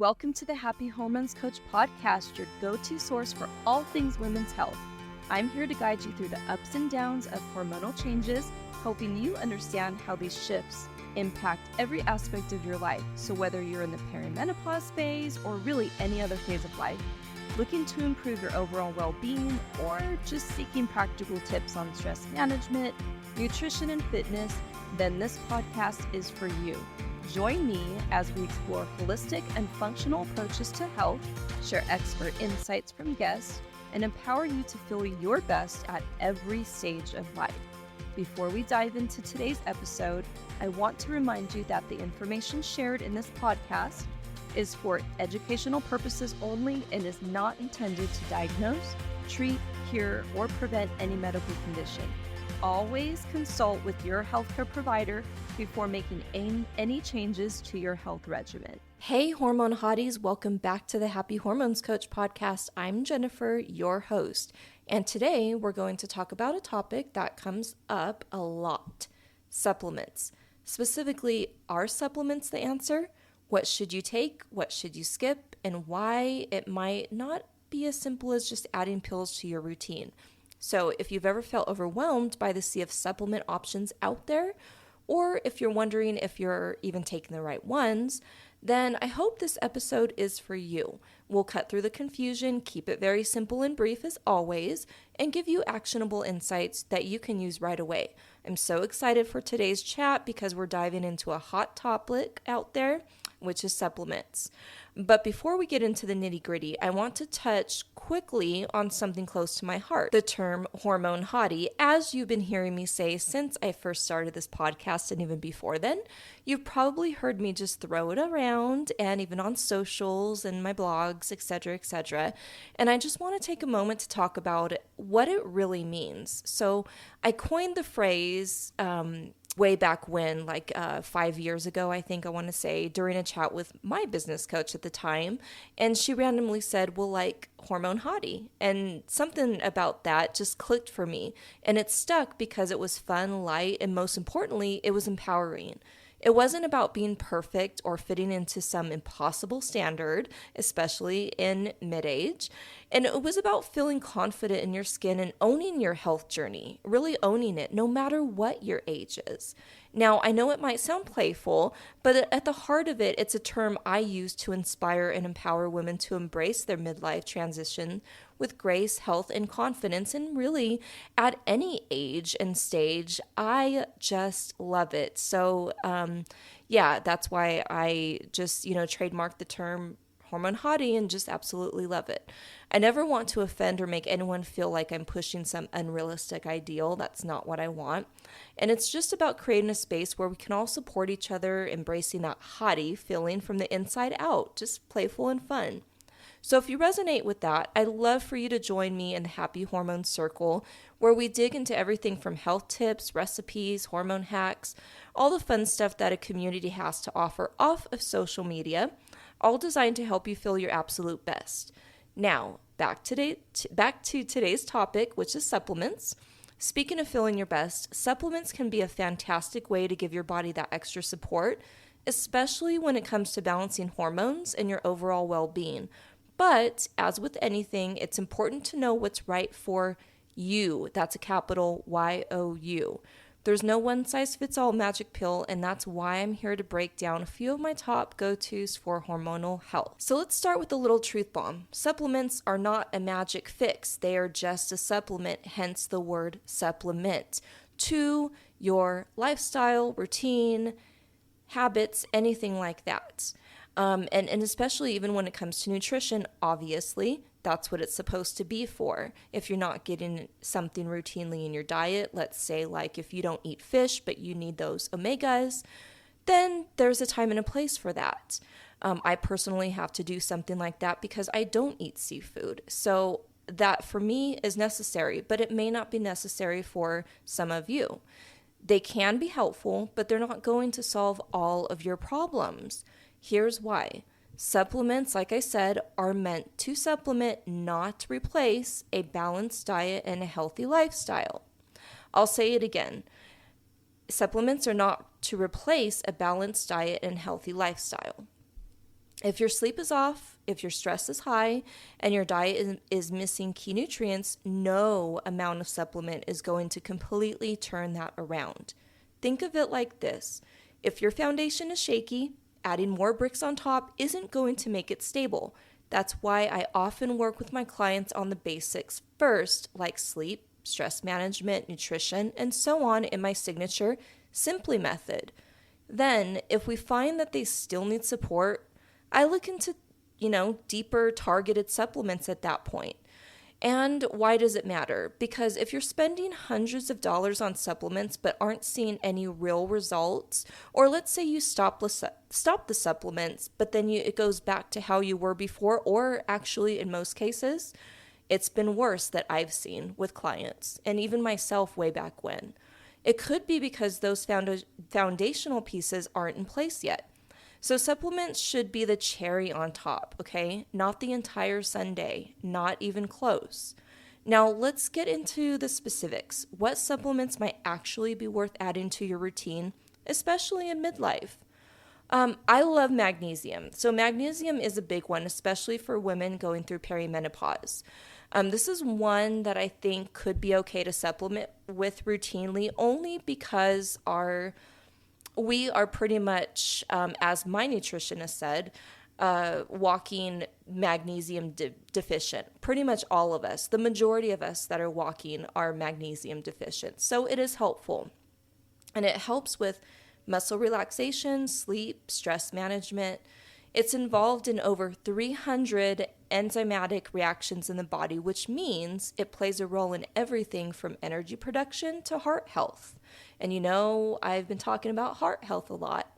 Welcome to the Happy Hormones Coach podcast, your go-to source for all things women's health. I'm here to guide you through the ups and downs of hormonal changes, helping you understand how these shifts impact every aspect of your life. So whether you're in the perimenopause phase or really any other phase of life, looking to improve your overall well-being, or just seeking practical tips on stress management, nutrition, and fitness, then this podcast is for you. Join me as we explore holistic and functional approaches to health, share expert insights from guests, and empower you to feel your best at every stage of life. Before we dive into today's episode, I want to remind you that the information shared in this podcast is for educational purposes only and is not intended to diagnose, treat, cure, or prevent any medical condition. Always consult with your healthcare provider before making any changes to your health regimen. Hey, Hormone Hotties, welcome back to the Happy Hormones Coach podcast. I'm Jennifer, your host, and today we're going to talk about a topic that comes up a lot: supplements. Specifically, are supplements the answer? What should you take? What should you skip? And why it might not be as simple as just adding pills to your routine. So if you've ever felt overwhelmed by the sea of supplement options out there, or if you're wondering if you're even taking the right ones, then I hope this episode is for you. We'll cut through the confusion, keep it very simple and brief as always, and give you actionable insights that you can use right away. I'm so excited for today's chat because we're diving into a hot topic out there, which is supplements. But before we get into the nitty-gritty, I want to touch quickly on something close to my heart, the term hormone hottie. As you've been hearing me say since I first started this podcast and even before then, you've probably heard me just throw it around and even on socials and my blogs, etc., etc. And I just want to take a moment to talk about what it really means. So I coined the phrase way back when, 5 years ago, I think I want to say, during a chat with my business coach at the time. And she randomly said, well, hormone hottie. And something about that just clicked for me. And it stuck because it was fun, light, and most importantly, it was empowering. It wasn't about being perfect or fitting into some impossible standard, especially in mid-age. And it was about feeling confident in your skin and owning your health journey, really owning it, no matter what your age is. Now, I know it might sound playful, but at the heart of it, it's a term I use to inspire and empower women to embrace their midlife transition with grace, health, and confidence, and really at any age and stage. I just love it. So, that's why I just, trademarked the term hormone hottie and just absolutely love it. I never want to offend or make anyone feel like I'm pushing some unrealistic ideal. That's not what I want. And it's just about creating a space where we can all support each other, embracing that hottie feeling from the inside out, just playful and fun. So if you resonate with that, I'd love for you to join me in the Happy Hormones Circle, where we dig into everything from health tips, recipes, hormone hacks, all the fun stuff that a community has to offer off of social media, all designed to help you feel your absolute best. Now, back to today's topic, which is supplements. Speaking of feeling your best, supplements can be a fantastic way to give your body that extra support, especially when it comes to balancing hormones and your overall well-being. But as with anything, it's important to know what's right for you. That's a capital Y-O-U. There's no one-size-fits-all magic pill, and that's why I'm here to break down a few of my top go-tos for hormonal health. So let's start with a little truth bomb. Supplements are not a magic fix. They are just a supplement, hence the word supplement, to your lifestyle, routine, habits, anything like that. And especially even when it comes to nutrition, obviously, that's what it's supposed to be for. If you're not getting something routinely in your diet, let's say if you don't eat fish, but you need those omegas, then there's a time and a place for that. I personally have to do something like that because I don't eat seafood. So that for me is necessary, but it may not be necessary for some of you. They can be helpful, but they're not going to solve all of your problems. Here's why. Supplements, like I said, are meant to supplement, not replace, a balanced diet and a healthy lifestyle. I'll say it again. Supplements are not to replace a balanced diet and healthy lifestyle. If your sleep is off, if your stress is high, and your diet is missing key nutrients, no amount of supplement is going to completely turn that around. Think of it like this. If your foundation is shaky, adding more bricks on top isn't going to make it stable. That's why I often work with my clients on the basics first, like sleep, stress management, nutrition, and so on in my signature Simply method. Then, if we find that they still need support, I look into, deeper targeted supplements at that point. And why does it matter? Because if you're spending hundreds of dollars on supplements but aren't seeing any real results, or let's say you stop the supplements, but then it goes back to how you were before, or actually in most cases, it's been worse that I've seen with clients and even myself way back when. It could be because those foundational pieces aren't in place yet. So supplements should be the cherry on top, okay? Not the entire sundae, not even close. Now let's get into the specifics. What supplements might actually be worth adding to your routine, especially in midlife? I love magnesium. So magnesium is a big one, especially for women going through perimenopause. This is one that I think could be okay to supplement with routinely, only because we are pretty much, as my nutritionist said, walking magnesium deficient. Pretty much all of us, the majority of us that are walking are magnesium deficient. So it is helpful. And it helps with muscle relaxation, sleep, stress management. It's involved in over 300 enzymatic reactions in the body, which means it plays a role in everything from energy production to heart health. And I've been talking about heart health a lot.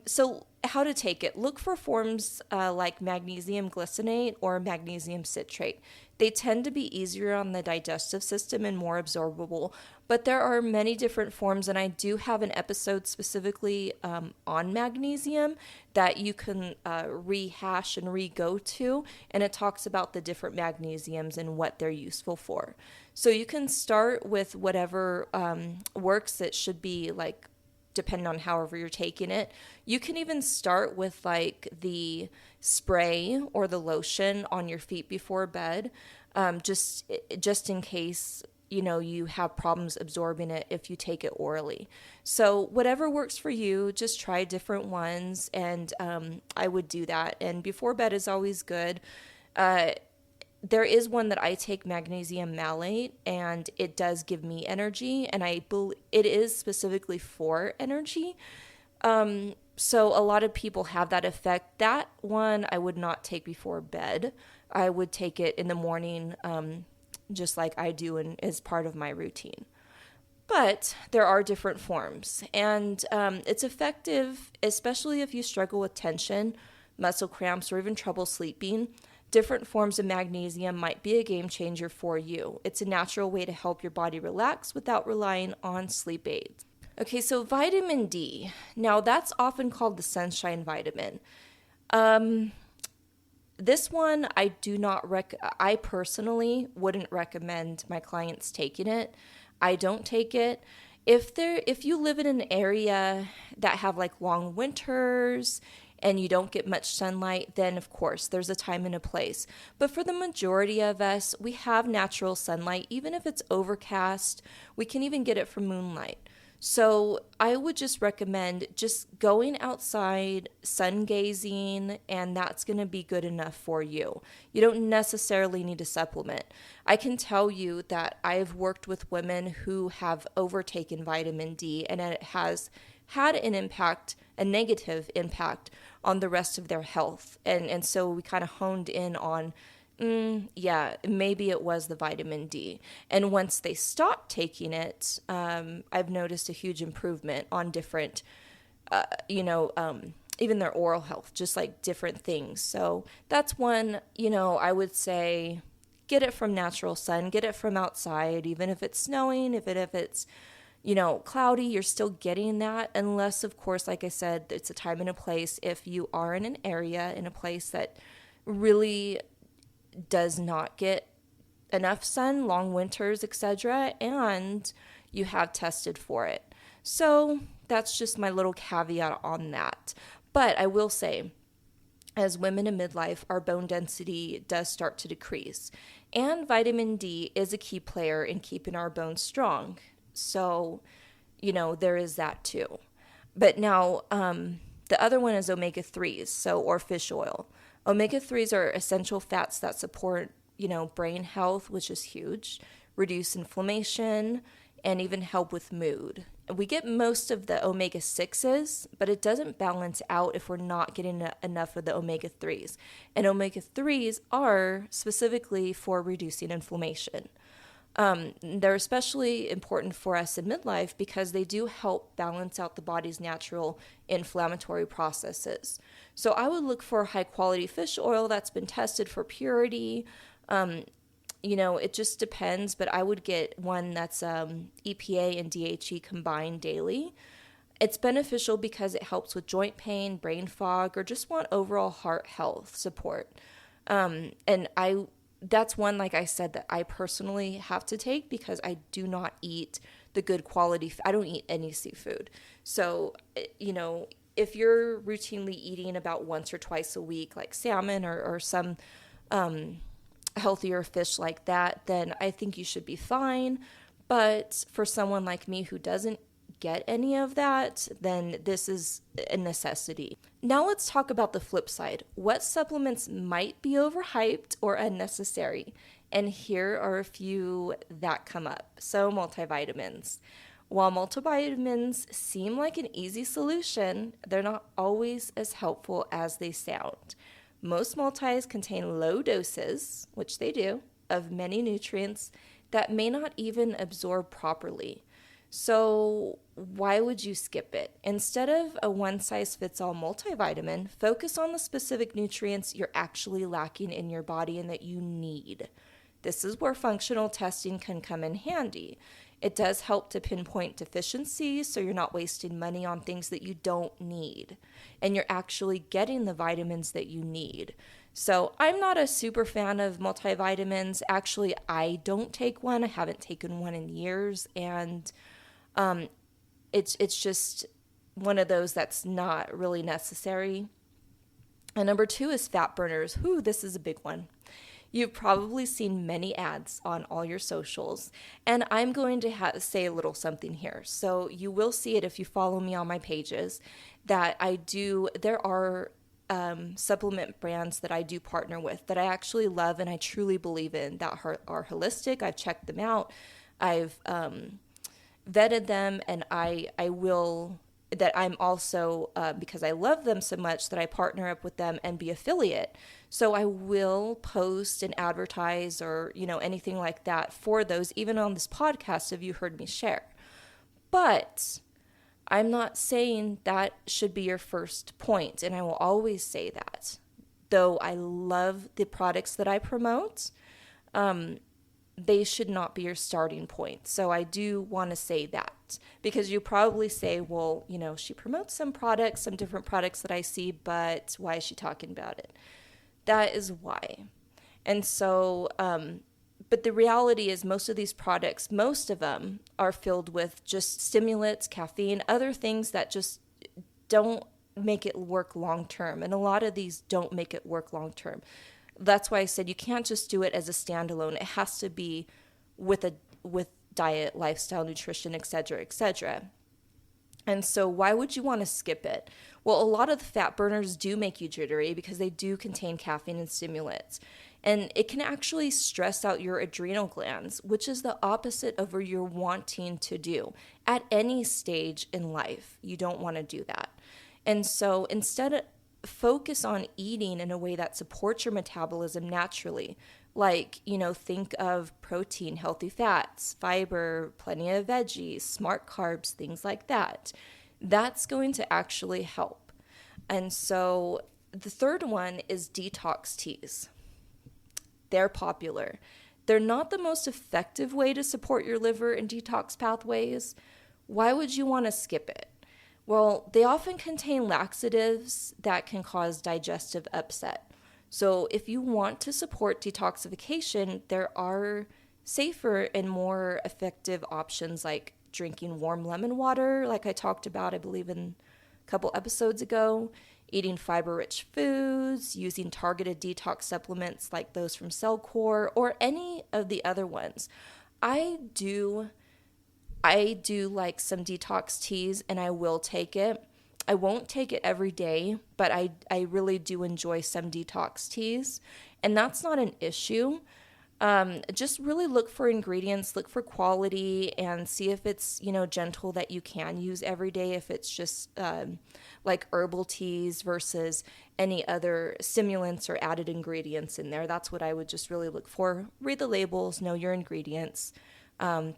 So how to take it? Look for forms like magnesium glycinate or magnesium citrate. They tend to be easier on the digestive system and more absorbable, but there are many different forms, and I do have an episode specifically on magnesium that you can rehash and re-go to, and it talks about the different magnesiums and what they're useful for. So you can start with whatever works. It should be like depending on however you're taking it. You can even start with like the spray or the lotion on your feet before bed, just in case you have problems absorbing it if you take it orally. So whatever works for you, just try different ones, and I would do that. And before bed is always good. There is one that I take, magnesium malate, and it does give me energy, and I believe it is specifically for energy. So a lot of people have that effect. That one I would not take before bed. I would take it in the morning, just like I do and as part of my routine. But there are different forms, and it's effective, especially if you struggle with tension, muscle cramps, or even trouble sleeping. Different forms of magnesium might be a game changer for you. It's a natural way to help your body relax without relying on sleep aids. Okay, so vitamin D. Now, that's often called the sunshine vitamin. This one I personally wouldn't recommend my clients taking it. I don't take it. If you live in an area that have like long winters and you don't get much sunlight, then of course there's a time and a place. But for the majority of us, we have natural sunlight. Even if it's overcast, we can even get it from moonlight. So I would just recommend just going outside, sun gazing, and that's going to be good enough for you. You don't necessarily need a supplement. I can tell you that I've worked with women who have overtaken vitamin D, and it has had a negative impact on the rest of their health. And so we kind of honed in on, maybe it was the vitamin D. And once they stopped taking it, I've noticed a huge improvement on different, even their oral health, just like different things. So that's one, I would say get it from natural sun, get it from outside, even if it's snowing, if it's cloudy, you're still getting that, unless, of course, like I said, it's a time and a place. If you are in an area, in a place that really does not get enough sun, long winters, etc., and you have tested for it. So that's just my little caveat on that. But I will say, as women in midlife, our bone density does start to decrease. And vitamin D is a key player in keeping our bones strong. So, there is that too. But now, the other one is omega 3s, or fish oil. Omega 3s are essential fats that support, brain health, which is huge, reduce inflammation, and even help with mood. We get most of the omega 6s, but it doesn't balance out if we're not getting enough of the omega 3s. And omega 3s are specifically for reducing inflammation. They're especially important for us in midlife because they do help balance out the body's natural inflammatory processes. So I would look for high quality fish oil that's been tested for purity. It just depends, but I would get one that's EPA and DHE combined daily. It's beneficial because it helps with joint pain, brain fog, or just want overall heart health support. That's one, like I said, that I personally have to take because I do not eat the good quality. I don't eat any seafood. So, if you're routinely eating about once or twice a week, like salmon or some healthier fish like that, then I think you should be fine. But for someone like me who doesn't get any of that, then this is a necessity. Now let's talk about the flip side. What supplements might be overhyped or unnecessary? And here are a few that come up. So multivitamins. While multivitamins seem like an easy solution, they're not always as helpful as they sound. Most multis contain low doses, which they do, of many nutrients that may not even absorb properly. So why would you skip it? Instead of a one-size-fits-all multivitamin, focus on the specific nutrients you're actually lacking in your body and that you need. This is where functional testing can come in handy. It does help to pinpoint deficiencies so you're not wasting money on things that you don't need, and you're actually getting the vitamins that you need. So I'm not a super fan of multivitamins. Actually, I don't take one. I haven't taken one in years, and it's just one of those that's not really necessary. And number 2 is fat burners. This is a big one. You've probably seen many ads on all your socials, and I'm going to say a little something here. So you will see it if you follow me on my pages that there are supplement brands that I do partner with that I actually love and I truly believe in that are holistic. I've checked them out. I've vetted them, and I'm also, because I love them so much, that I partner up with them and be affiliate. So I will post and advertise or, anything like that for those, even on this podcast, have you heard me share. But I'm not saying that should be your first point, and I will always say that. Though I love the products that I promote, they should not be your starting point. So I do want to say that, because you probably say, well, she promotes some different products that I see, but why is she talking about it? That is why. And so, but the reality is most of these products, most of them are filled with just stimulants, caffeine, other things that just don't make it work long term. And a lot of these don't make it work long term. That's why I said you can't just do it as a standalone. It has to be with diet, lifestyle, nutrition, etc., etc. And so why would you want to skip it? Well, a lot of the fat burners do make you jittery because they do contain caffeine and stimulants. And it can actually stress out your adrenal glands, which is the opposite of what you're wanting to do. At any stage in life, you don't want to do that. And so instead, focus on eating in a way that supports your metabolism naturally. Like, think of protein, healthy fats, fiber, plenty of veggies, smart carbs, things like that. That's going to actually help. And so the third one is detox teas. They're popular. They're not the most effective way to support your liver and detox pathways. Why would you want to skip it? Well, they often contain laxatives that can cause digestive upset. So if you want to support detoxification, there are safer and more effective options like drinking warm lemon water, like I talked about, I believe, in a couple episodes ago. eating fiber-rich foods, using targeted detox supplements like those from Cellcore, or any of the other ones. I do like some detox teas, and I will take it. I won't take it every day, but I really do enjoy some detox teas, and that's not an issue. Just really look for ingredients, look for quality, and see if it's, gentle that you can use every day, if it's just like herbal teas versus any other stimulants or added ingredients in there. That's what I would just really look for. Read the labels, know your ingredients,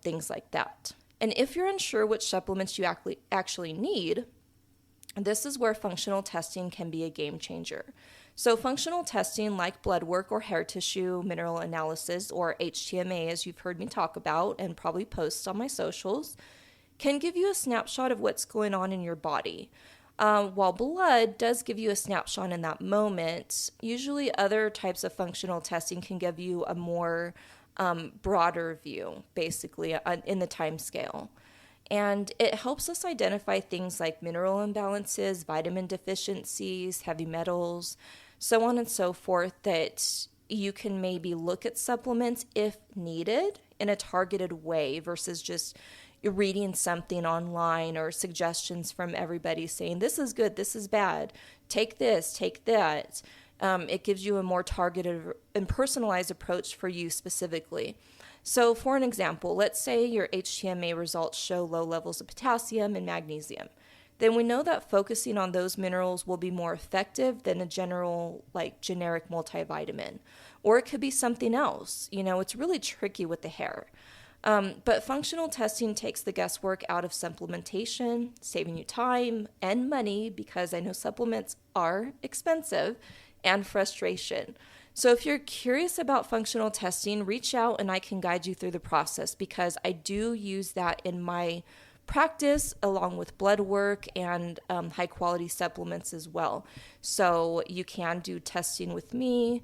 things like that. And if you're unsure which supplements you actually need, this is where functional testing can be a game changer. So functional testing like blood work or hair tissue mineral analysis, or HTMA as you've heard me talk about and probably post on my socials, can give you a snapshot of what's going on in your body. While blood does give you a snapshot in that moment, usually other types of functional testing can give you a more broader view, basically, in the time scale. And it helps us identify things like mineral imbalances, vitamin deficiencies, heavy metals, so on and so forth, that you can maybe look at supplements if needed in a targeted way versus just reading something online or suggestions from everybody saying, this is good, this is bad, take this, take that. It gives you a more targeted and personalized approach for you specifically. So for an example, let's say your HTMA results show low levels of potassium and magnesium. Then we know that focusing on those minerals will be more effective than a generic multivitamin. Or it could be something else. It's really tricky with the hair. But functional testing takes the guesswork out of supplementation, saving you time and money, because I know supplements are expensive, and frustration. So if you're curious about functional testing, reach out and I can guide you through the process, because I do use that in my practice along with blood work and high quality supplements as well. So you can do testing with me,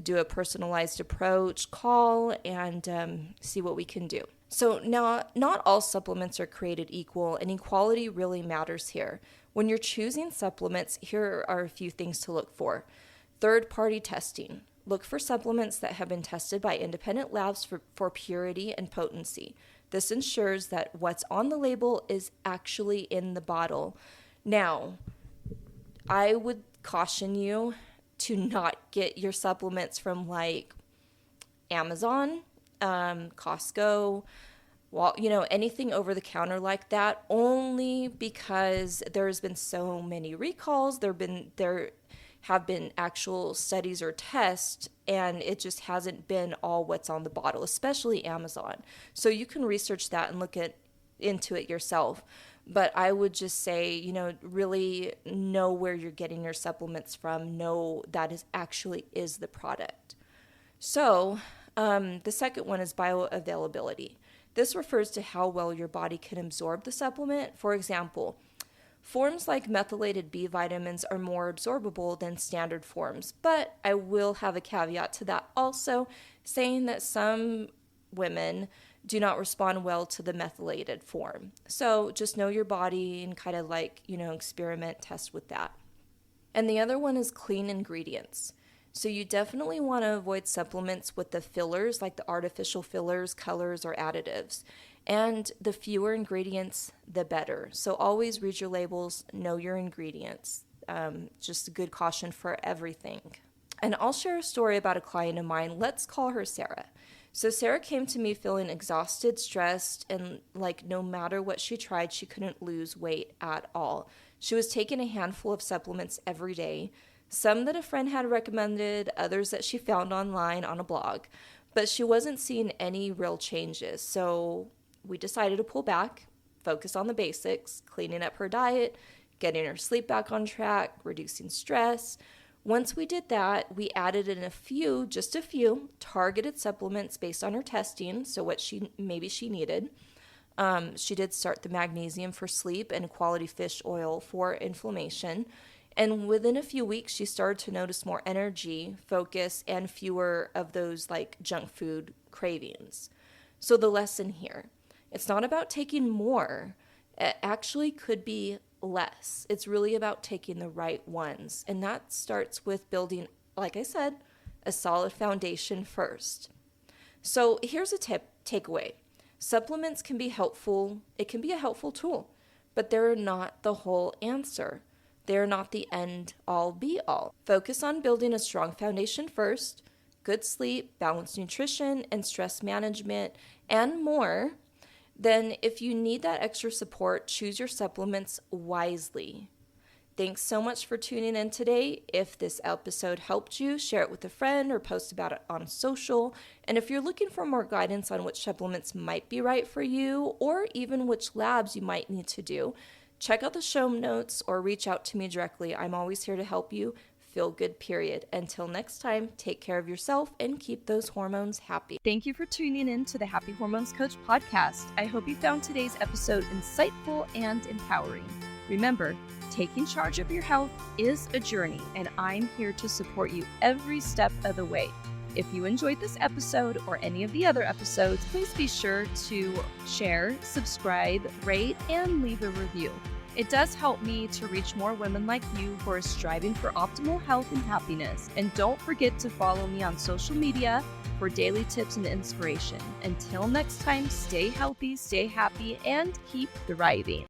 do a personalized approach, call, and see what we can do. So now, not all supplements are created equal, and equality really matters here. When you're choosing supplements, here are a few things to look for. Third-party testing. Look for supplements that have been tested by independent labs for purity and potency. This ensures that what's on the label is actually in the bottle. Now, I would caution you to not get your supplements from like Amazon, Costco, anything over the counter like that, only because there's been so many recalls. There have been actual studies or tests, and it just hasn't been all what's on the bottle, especially Amazon. So you can research that and look into it yourself. But I would just say, really know where you're getting your supplements from. Know that actually is the product. So the second one is bioavailability. This refers to how well your body can absorb the supplement. For example, forms like methylated B vitamins are more absorbable than standard forms, but I will have a caveat to that also, saying that some women do not respond well to the methylated form. So just know your body and kind of experiment, test with that. And the other one is clean ingredients. So you definitely want to avoid supplements with the fillers, like the artificial fillers, colors, or additives. And the fewer ingredients, the better. So always read your labels, know your ingredients. Just a good caution for everything. And I'll share a story about a client of mine. Let's call her Sarah. So Sarah came to me feeling exhausted, stressed, and no matter what she tried, she couldn't lose weight at all. She was taking a handful of supplements every day, some that a friend had recommended, others that she found online on a blog, but she wasn't seeing any real changes. So we decided to pull back, focus on the basics, cleaning up her diet, getting her sleep back on track, reducing stress. Once we did that, we added in just a few targeted supplements based on her testing, so what she needed. She did start the magnesium for sleep and quality fish oil for inflammation. And within a few weeks, she started to notice more energy, focus, and fewer of those junk food cravings. So the lesson here, it's not about taking more. It actually could be less. It's really about taking the right ones. And that starts with building, like I said, a solid foundation first. So here's a takeaway. Supplements can be helpful. It can be a helpful tool, but they're not the whole answer. They're not the end all be all. Focus on building a strong foundation first, good sleep, balanced nutrition, and stress management, and more. Then if you need that extra support, choose your supplements wisely. Thanks so much for tuning in today. If this episode helped you, share it with a friend or post about it on social. And if you're looking for more guidance on which supplements might be right for you, or even which labs you might need to do, check out the show notes or reach out to me directly. I'm always here to help you feel good, period. Until next time, take care of yourself and keep those hormones happy. Thank you for tuning in to the Happy Hormones Coach podcast. I hope you found today's episode insightful and empowering. Remember, taking charge of your health is a journey, and I'm here to support you every step of the way. If you enjoyed this episode or any of the other episodes, please be sure to share, subscribe, rate, and leave a review. It does help me to reach more women like you who are striving for optimal health and happiness. And don't forget to follow me on social media for daily tips and inspiration. Until next time, stay healthy, stay happy, and keep thriving.